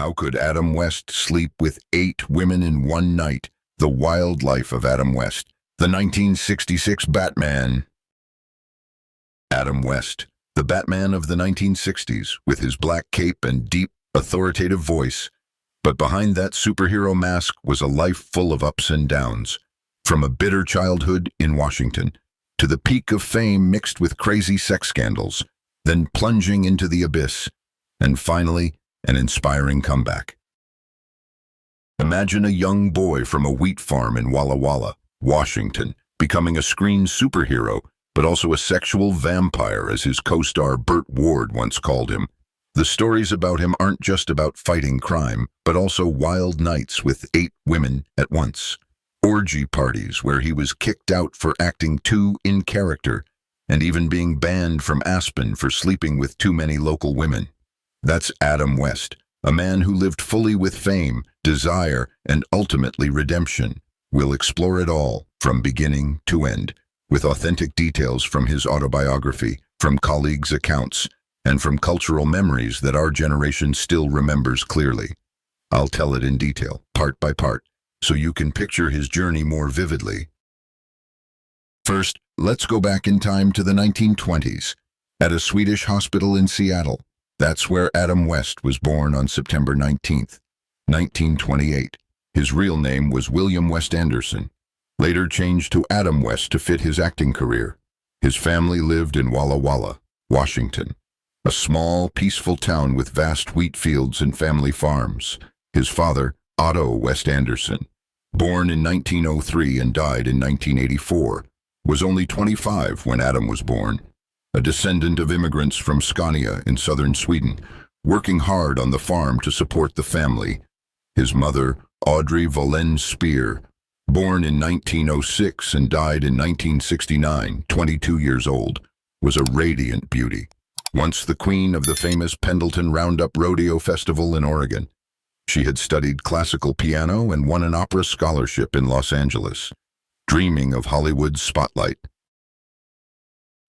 How could Adam West sleep with 8 women in one night? The Wild Life of Adam West, the 1966 Batman. Adam West, the Batman of the 1960s, with his black cape and deep, authoritative voice. But behind that superhero mask was a life full of ups and downs. From a bitter childhood in Washington, to the peak of fame mixed with crazy sex scandals, then plunging into the abyss, and finally, an inspiring comeback. Imagine a young boy from a wheat farm in Walla Walla, Washington, becoming a screen superhero, but also a sexual vampire, as his co-star Burt once called him. The stories about him aren't just about fighting crime, but also wild nights with 8 women at once. Orgy parties where he was kicked out for acting too in character, and even being banned from Aspen for sleeping with too many local women. That's Adam West, a man who lived fully with fame, desire, and ultimately redemption. We'll explore it all, from beginning to end, with authentic details from his autobiography, from colleagues' accounts, and from cultural memories that our generation still remembers clearly. I'll tell it in detail, part by part, so you can picture his journey more vividly. First, let's go back in time to the 1920s, at a Swedish hospital in Seattle. That's where Adam West was born on September 19, 1928. His real name was William West Anderson, later changed to Adam West to fit his acting career. His family lived in Walla Walla, Washington, a small, peaceful town with vast wheat fields and family farms. His father, Otto West Anderson, born in 1903 and died in 1984, was only 25 when Adam was born. A descendant of immigrants from Scania in southern Sweden, working hard on the farm to support the family. His mother, Audrey Volén Speer, born in 1906 and died in 1969, 22 years old, was a radiant beauty, once the queen of the famous Pendleton Roundup Rodeo Festival in Oregon. She had studied classical piano and won an opera scholarship in Los Angeles, dreaming of Hollywood's spotlight.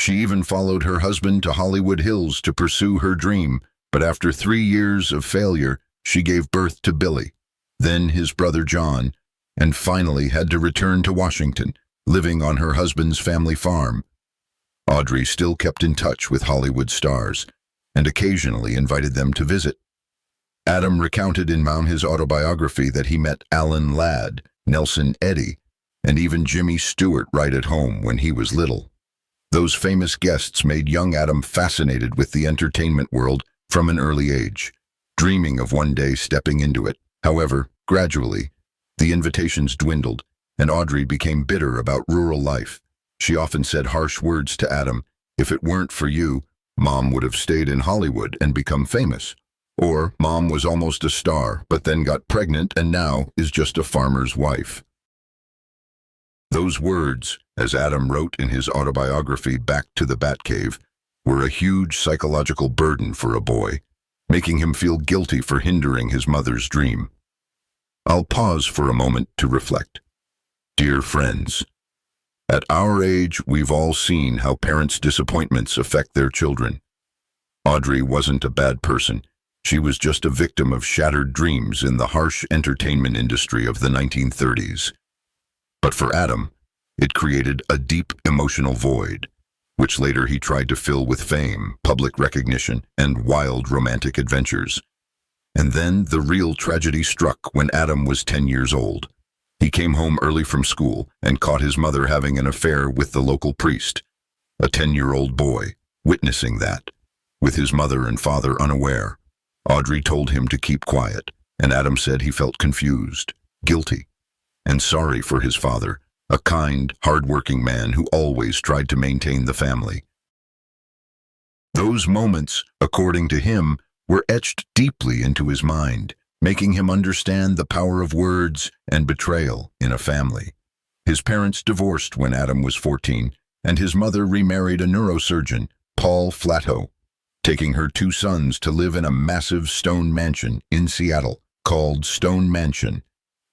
She even followed her husband to Hollywood Hills to pursue her dream, but after 3 years of failure, she gave birth to Billy, then his brother John, and finally had to return to Washington, living on her husband's family farm. Audrey still kept in touch with Hollywood stars, and occasionally invited them to visit. Adam recounted in his autobiography that he met Alan Ladd, Nelson Eddy, and even Jimmy Stewart right at home when he was little. Those famous guests made young Adam fascinated with the entertainment world from an early age, dreaming of one day stepping into it. However, gradually, the invitations dwindled, and Audrey became bitter about rural life. She often said harsh words to Adam, "If it weren't for you, Mom would have stayed in Hollywood and become famous." Or, "Mom was almost a star, but then got pregnant and now is just a farmer's wife." Those words, as Adam wrote in his autobiography Back to the Batcave, were a huge psychological burden for a boy, making him feel guilty for hindering his mother's dream. I'll pause for a moment to reflect. Dear friends, at our age, we've all seen how parents' disappointments affect their children. Audrey wasn't a bad person. She was just a victim of shattered dreams in the harsh entertainment industry of the 1930s. But for Adam, it created a deep emotional void, which later he tried to fill with fame, public recognition, and wild romantic adventures. And then the real tragedy struck when Adam was 10 years old. He came home early from school and caught his mother having an affair with the local priest, a 10-year-old boy, witnessing that. With his mother and father unaware, Audrey told him to keep quiet, and Adam said he felt confused, guilty, and sorry for his father, a kind, hard-working man who always tried to maintain the family. Those moments, according to him, were etched deeply into his mind, making him understand the power of words and betrayal in a family. His parents divorced when Adam was 14, and his mother remarried a neurosurgeon, Paul Flatto, taking her 2 sons to live in a massive stone mansion in Seattle called Stone Mansion.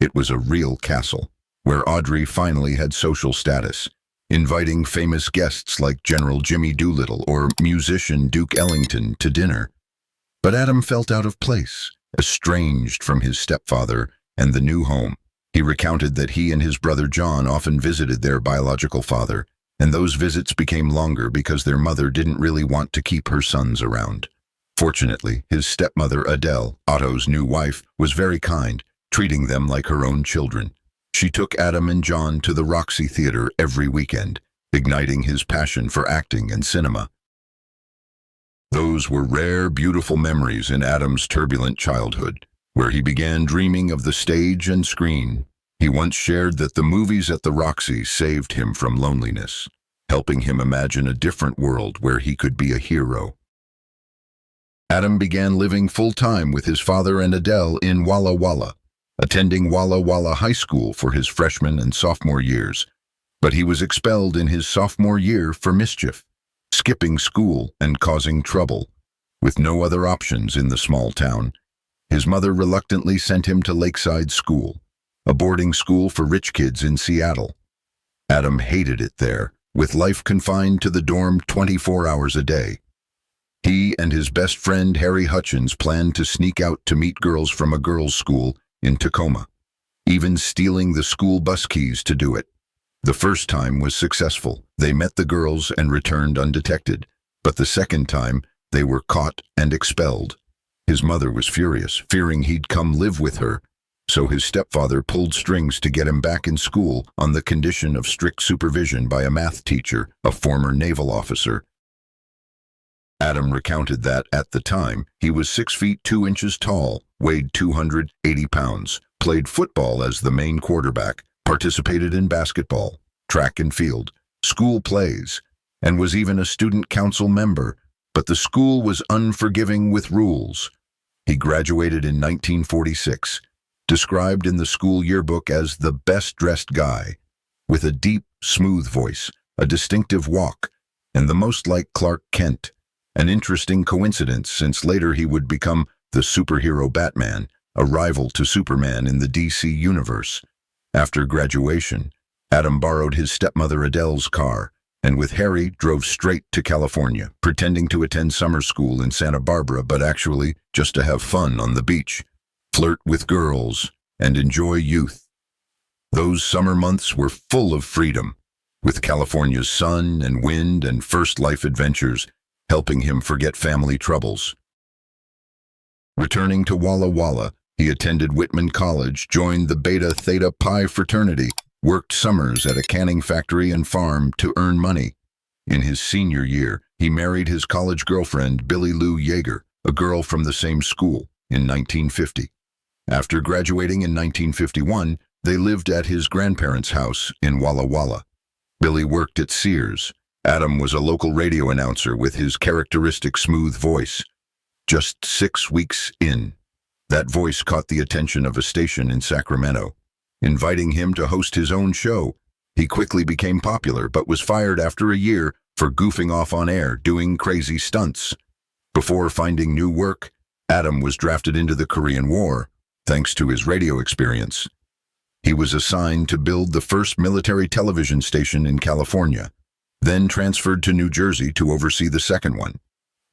It was a real castle, where Audrey finally had social status, inviting famous guests like General Jimmy Doolittle or musician Duke Ellington to dinner. But Adam felt out of place, estranged from his stepfather and the new home. He recounted that he and his brother John often visited their biological father, and those visits became longer because their mother didn't really want to keep her sons around. Fortunately, his stepmother Adele, Otto's new wife, was very kind, treating them like her own children. She took Adam and John to the Roxy Theater every weekend, igniting his passion for acting and cinema. Those were rare, beautiful memories in Adam's turbulent childhood, where he began dreaming of the stage and screen. He once shared that the movies at the Roxy saved him from loneliness, helping him imagine a different world where he could be a hero. Adam began living full-time with his father and Adele in Walla Walla, attending Walla Walla High School for his freshman and sophomore years, but he was expelled in his sophomore year for mischief, skipping school and causing trouble. With no other options in the small town, his mother reluctantly sent him to Lakeside School, a boarding school for rich kids in Seattle. Adam hated it there, with life confined to the dorm 24 hours a day. He and his best friend Harry Hutchins planned to sneak out to meet girls from a girls' school in Tacoma, even stealing the school bus keys to do it. The first time was successful. They met the girls and returned undetected, but the second time they were caught and expelled. His mother was furious, fearing he'd come live with her, so his stepfather pulled strings to get him back in school on the condition of strict supervision by a math teacher, a former naval officer. Adam recounted that, at the time, he was 6 feet 2 inches tall, weighed 280 pounds, played football as the main quarterback, participated in basketball, track and field, school plays, and was even a student council member, but the school was unforgiving with rules. He graduated in 1946, described in the school yearbook as the best-dressed guy, with a deep, smooth voice, a distinctive walk, and the most like Clark Kent. An interesting coincidence, since later he would become the superhero Batman, a rival to Superman in the DC universe. After graduation, Adam borrowed his stepmother Adele's car, and with Harry drove straight to California, pretending to attend summer school in Santa Barbara, but actually just to have fun on the beach, flirt with girls, and enjoy youth. Those summer months were full of freedom, with California's sun and wind and first life adventures helping him forget family troubles. Returning to Walla Walla, he attended Whitman College, joined the Beta Theta Pi fraternity, worked summers at a canning factory and farm to earn money. In his senior year, he married his college girlfriend, Billy Lou Yeager, a girl from the same school, in 1950. After graduating in 1951, they lived at his grandparents' house in Walla Walla. Billy worked at Sears. Adam was a local radio announcer with his characteristic smooth voice. Just 6 weeks in, that voice caught the attention of a station in Sacramento, inviting him to host his own show. He quickly became popular, but was fired after a year for goofing off on air, doing crazy stunts. Before finding new work, Adam was drafted into the Korean War, thanks to his radio experience. He was assigned to build the first military television station in California, then transferred to New Jersey to oversee the second one.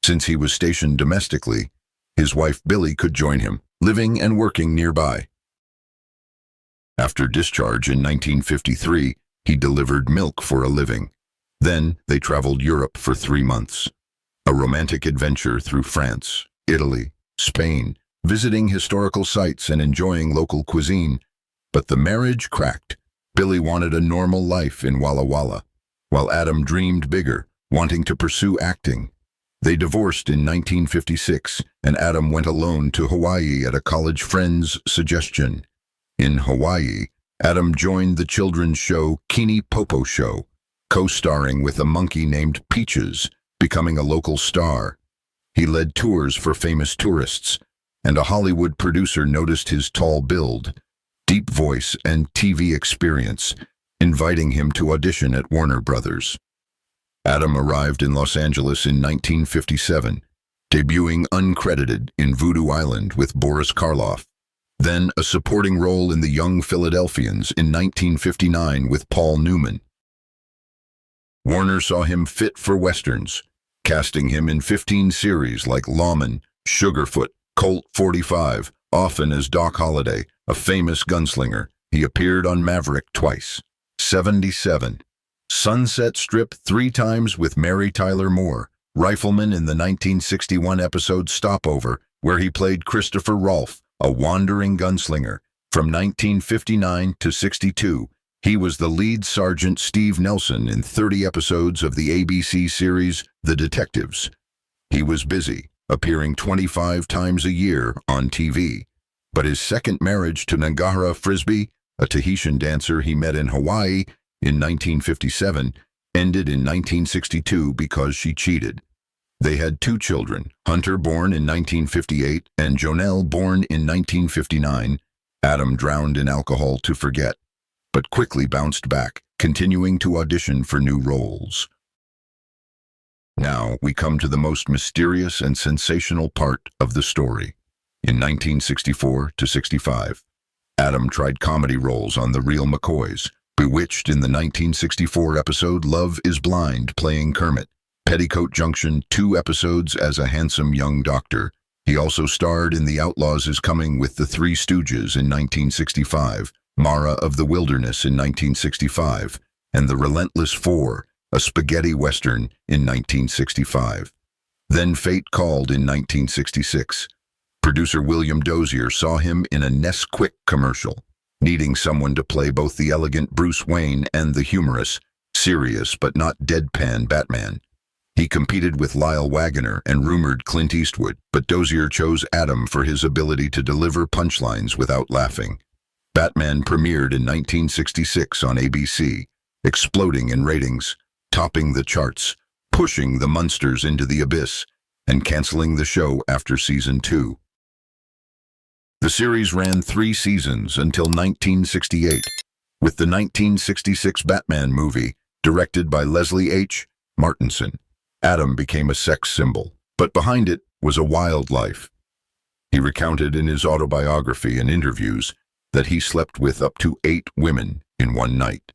Since he was stationed domestically, his wife Billy could join him, living and working nearby. After discharge in 1953, he delivered milk for a living. Then they traveled Europe for 3 months, a romantic adventure through France, Italy, Spain, visiting historical sites and enjoying local cuisine. But the marriage cracked. Billy wanted a normal life in Walla Walla, while Adam dreamed bigger, wanting to pursue acting. They divorced in 1956, and Adam went alone to Hawaii at a college friend's suggestion. In Hawaii, Adam joined the children's show Kini Popo Show, co-starring with a monkey named Peaches, becoming a local star. He led tours for famous tourists, and a Hollywood producer noticed his tall build, deep voice, and TV experience, inviting him to audition at Warner Brothers. Adam arrived in Los Angeles in 1957, debuting uncredited in Voodoo Island with Boris Karloff, then a supporting role in The Young Philadelphians in 1959 with Paul Newman. Warner saw him fit for westerns, casting him in 15 series like Lawman, Sugarfoot, Colt 45, often as Doc Holliday, a famous gunslinger. He appeared on Maverick twice. 77. Sunset Strip 3 times with Mary Tyler Moore, rifleman in the 1961 episode Stopover, where he played Christopher Rolfe, a wandering gunslinger. From 1959 to 62, he was the lead Sergeant Steve Nelson in 30 episodes of the ABC series The Detectives. He was busy, appearing 25 times a year on TV. But his second marriage to Nangahara Frisbee, a Tahitian dancer he met in Hawaii in 1957, ended in 1962 because she cheated. They had 2 children, Hunter, born in 1958, and Jonelle, born in 1959. Adam drowned in alcohol to forget, but quickly bounced back, continuing to audition for new roles. Now we come to the most mysterious and sensational part of the story. In 1964 to 65, Adam tried comedy roles on The Real McCoys, Bewitched in the 1964 episode Love is Blind, playing Kermit, Petticoat Junction 2 episodes as a handsome young doctor. He also starred in The Outlaws is Coming with the Three Stooges in 1965, Mara of the Wilderness in 1965, and The Relentless Four, a spaghetti western, in 1965. Then Fate Called in 1966. Producer William Dozier saw him in a Nesquik commercial, needing someone to play both the elegant Bruce Wayne and the humorous, serious but not deadpan Batman. He competed with Lyle Waggoner and rumored Clint Eastwood, but Dozier chose Adam for his ability to deliver punchlines without laughing. Batman premiered in 1966 on ABC, exploding in ratings, topping the charts, pushing the Munsters into the abyss, and canceling the show after season 2. The series ran 3 seasons until 1968, with the 1966 Batman movie, directed by Leslie H. Martinson. Adam became a sex symbol, but behind it was a wild life. He recounted in his autobiography and interviews that he slept with up to 8 women in one night.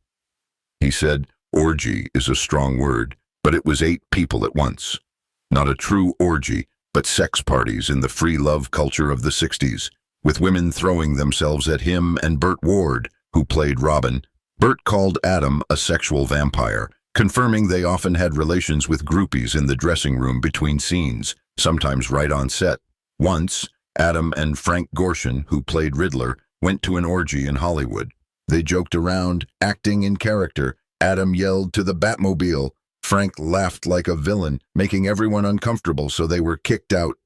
He said, "Orgy is a strong word, but it was 8 people at once. Not a true orgy, but sex parties in the free love culture of the 60s, with women throwing themselves at him and Burt Ward, who played Robin." Burt called Adam a sexual vampire, confirming they often had relations with groupies in the dressing room between scenes, sometimes right on set. Once, Adam and Frank Gorshin, who played Riddler, went to an orgy in Hollywood. They joked around, acting in character. Adam yelled to the Batmobile. Frank laughed like a villain, making everyone uncomfortable, so they were kicked out.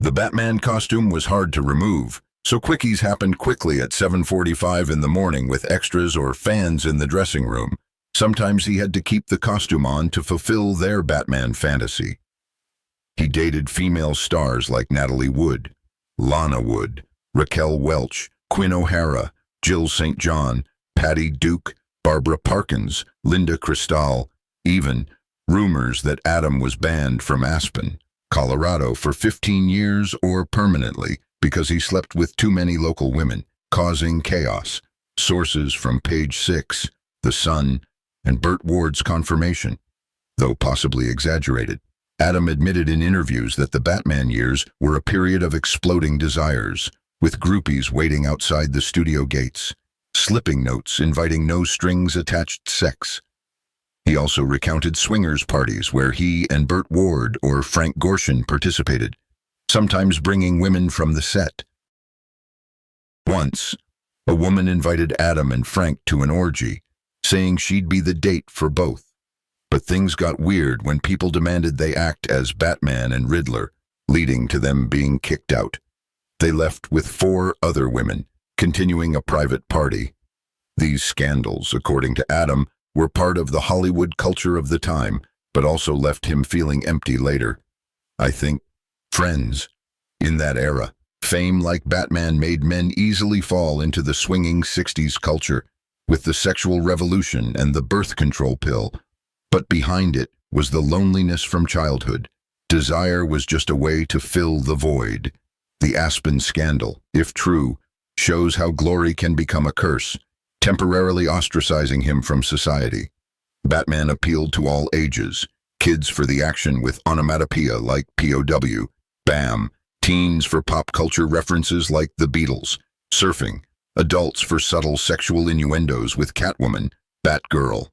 The Batman costume was hard to remove, so quickies happened quickly at 7:45 in the morning with extras or fans in the dressing room. Sometimes he had to keep the costume on to fulfill their Batman fantasy. He dated female stars like Natalie Wood, Lana Wood, Raquel Welch, Quinn O'Hara, Jill St. John, Patty Duke, Barbara Parkins, Linda Cristal, even rumors that Adam was banned from Aspen, Colorado for 15 years or permanently because he slept with too many local women, causing chaos. Sources from Page 6, The Sun, and Burt Ward's confirmation, though possibly exaggerated. Adam admitted in interviews that the Batman years were a period of exploding desires, with groupies waiting outside the studio gates, slipping notes inviting no-strings-attached sex. He also recounted swingers parties where he and Burt Ward or Frank Gorshin participated, sometimes bringing women from the set. Once, a woman invited Adam and Frank to an orgy, saying she'd be the date for both. But things got weird when people demanded they act as Batman and Riddler, leading to them being kicked out. They left with 4 other women, continuing a private party. These scandals, according to Adam, were part of the Hollywood culture of the time, but also left him feeling empty later. I think, friends, in that era, fame like Batman made men easily fall into the swinging 60s culture, with the sexual revolution and the birth control pill. But behind it was the loneliness from childhood. Desire was just a way to fill the void. The Aspen scandal, if true, shows how glory can become a curse, temporarily ostracizing him from society. Batman appealed to all ages, kids for the action with onomatopoeia like POW, BAM, teens for pop culture references like the Beatles, surfing, adults for subtle sexual innuendos with Catwoman, Batgirl.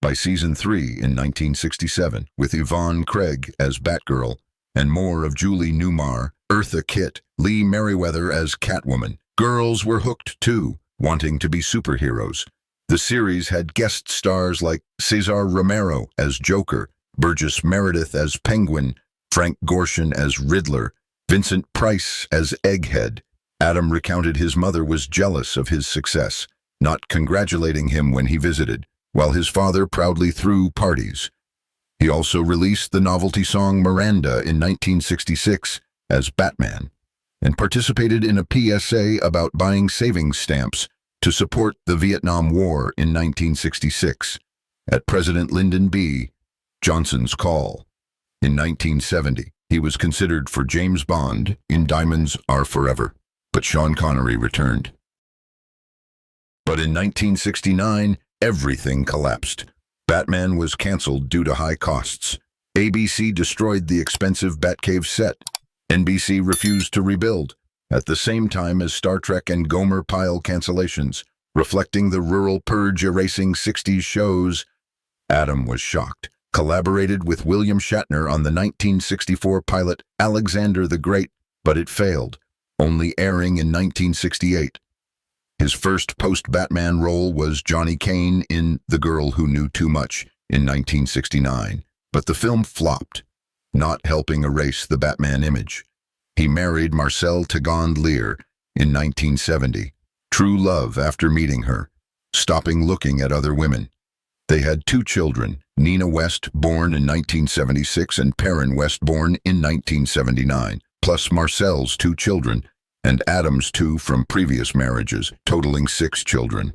By season 3 in 1967, with Yvonne Craig as Batgirl, and more of Julie Newmar, Eartha Kitt, Lee Merriweather as Catwoman, girls were hooked too, wanting to be superheroes. The series had guest stars like Cesar Romero as Joker, Burgess Meredith as Penguin, Frank Gorshin as Riddler, Vincent Price as Egghead. Adam recounted his mother was jealous of his success, not congratulating him when he visited, while his father proudly threw parties. He also released the novelty song Miranda in 1966 as Batman, and participated in a PSA about buying savings stamps to support the Vietnam War in 1966, at President Lyndon B. Johnson's call. In 1970, he was considered for James Bond in Diamonds Are Forever, but Sean Connery returned. But in 1969, everything collapsed. Batman was canceled due to high costs. ABC destroyed the expensive Batcave set. NBC refused to rebuild, at the same time as Star Trek and Gomer Pyle cancellations, reflecting the rural purge erasing 60s shows. Adam was shocked, collaborated with William Shatner on the 1964 pilot Alexander the Great, but it failed, only airing in 1968. His first post-Batman role was Johnny Kane in The Girl Who Knew Too Much in 1969, but the film flopped, not helping erase the Batman image. He married Marcelle Tegond-Lear in 1970, true love after meeting her, stopping looking at other women. They had 2 children, Nina West, born in 1976, and Perrin West, born in 1979, plus Marcelle's 2 children, and Adam's 2 from previous marriages, totaling 6 children.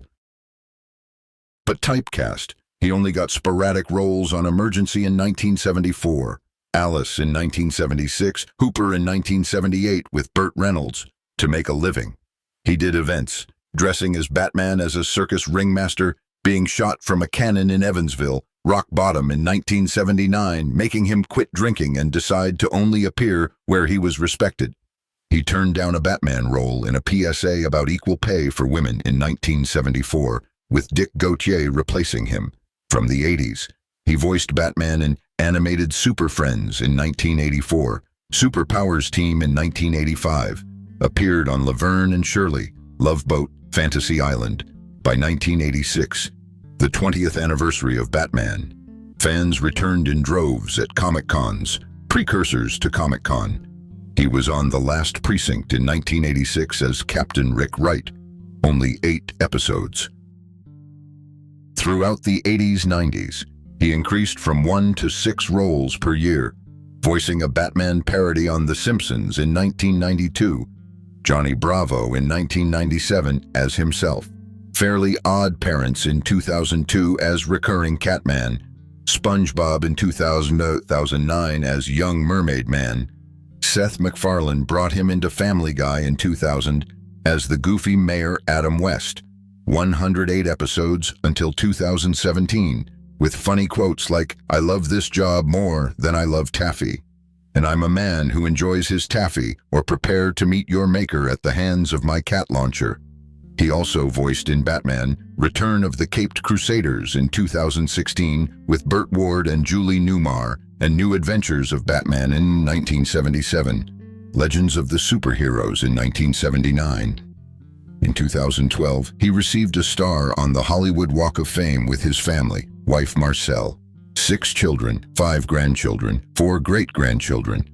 But typecast, he only got sporadic roles on Emergency in 1974, Alice in 1976, Hooper in 1978 with Burt Reynolds, to make a living. He did events, dressing as Batman as a circus ringmaster, being shot from a cannon in Evansville, rock bottom in 1979, making him quit drinking and decide to only appear where he was respected. He turned down a Batman role in a PSA about equal pay for women in 1974, with Dick Gautier replacing him. From the 80s, he voiced Batman in animated Super Friends in 1984, Superpowers Team in 1985, appeared on Laverne and Shirley, Love Boat, Fantasy Island. By 1986, the 20th anniversary of Batman, fans returned in droves at Comic-Cons, precursors to Comic-Con. He was on The Last Precinct in 1986 as Captain Rick Wright, only 8 episodes. Throughout the 80s-90s, he increased from 1 to 6 roles per year, voicing a Batman parody on The Simpsons in 1992, Johnny Bravo in 1997 as himself, Fairly Odd Parents in 2002 as recurring Catman, SpongeBob in 2009 as Young Mermaid Man. Seth MacFarlane brought him into Family Guy in 2000 as the goofy Mayor Adam West, 108 episodes until 2017, with funny quotes like, "I love this job more than I love taffy," and "I'm a man who enjoys his taffy," or "prepare to meet your maker at the hands of my cat launcher." He also voiced in Batman, Return of the Caped Crusaders in 2016 with Burt Ward and Julie Newmar, and New Adventures of Batman in 1977, Legends of the Superheroes in 1979. In 2012, he received a star on the Hollywood Walk of Fame with his family, wife Marcelle, 6 children, 5 grandchildren, 4 great-grandchildren.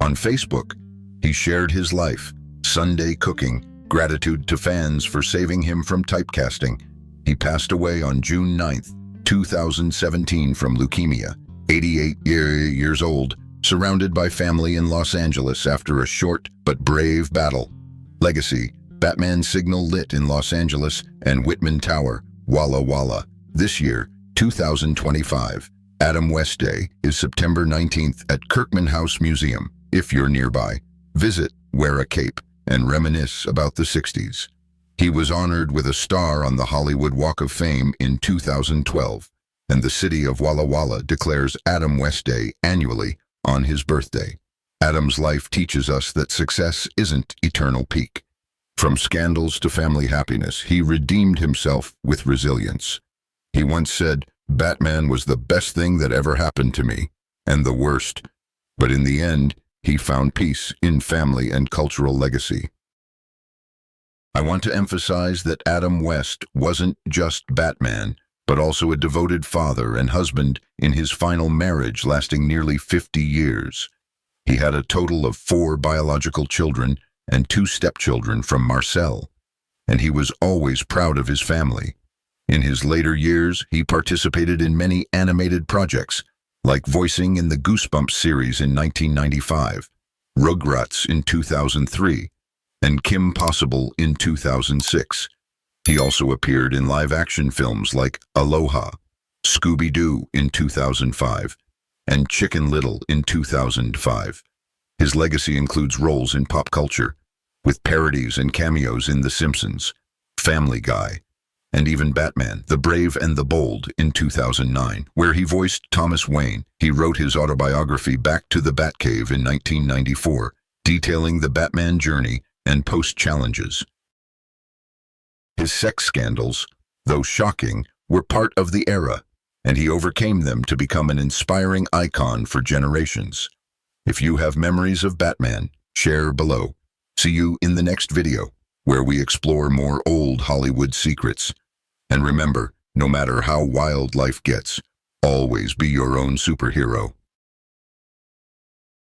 On Facebook, he shared his life, Sunday cooking, gratitude to fans for saving him from typecasting. He passed away on June 9, 2017 from leukemia, 88 years old, surrounded by family in Los Angeles after a short but brave battle. Legacy, Batman signal lit in Los Angeles and Whitman Tower, Walla Walla. This year, 2025, Adam West Day is September 19th at Kirkman House Museum. If you're nearby, visit, wear a cape, and reminisce about the 60s. He was honored with a star on the Hollywood Walk of Fame in 2012, and the city of Walla Walla declares Adam West Day annually on his birthday. Adam's life teaches us that success isn't eternal peak. From scandals to family happiness, he redeemed himself with resilience. He once said, "Batman was the best thing that ever happened to me, and the worst." But in the end, he found peace in family and cultural legacy. I want to emphasize that Adam West wasn't just Batman, but also a devoted father and husband in his final marriage lasting nearly 50 years. He had a total of 4 biological children and 2 stepchildren from Marcel, and he was always proud of his family. In his later years, he participated in many animated projects, like voicing in the Goosebumps series in 1995, Rugrats in 2003, and Kim Possible in 2006. He also appeared in live-action films like Aloha, Scooby-Doo in 2005, and Chicken Little in 2005. His legacy includes roles in pop culture, with parodies and cameos in The Simpsons, Family Guy, and even Batman, the Brave and the Bold in 2009, where he voiced Thomas Wayne. He wrote his autobiography Back to the Batcave in 1994, detailing the Batman journey and post-challenges. His sex scandals, though shocking, were part of the era, and he overcame them to become an inspiring icon for generations. If you have memories of Batman, share below. See you in the next video, where we explore more old Hollywood secrets. And remember, no matter how wild life gets, always be your own superhero.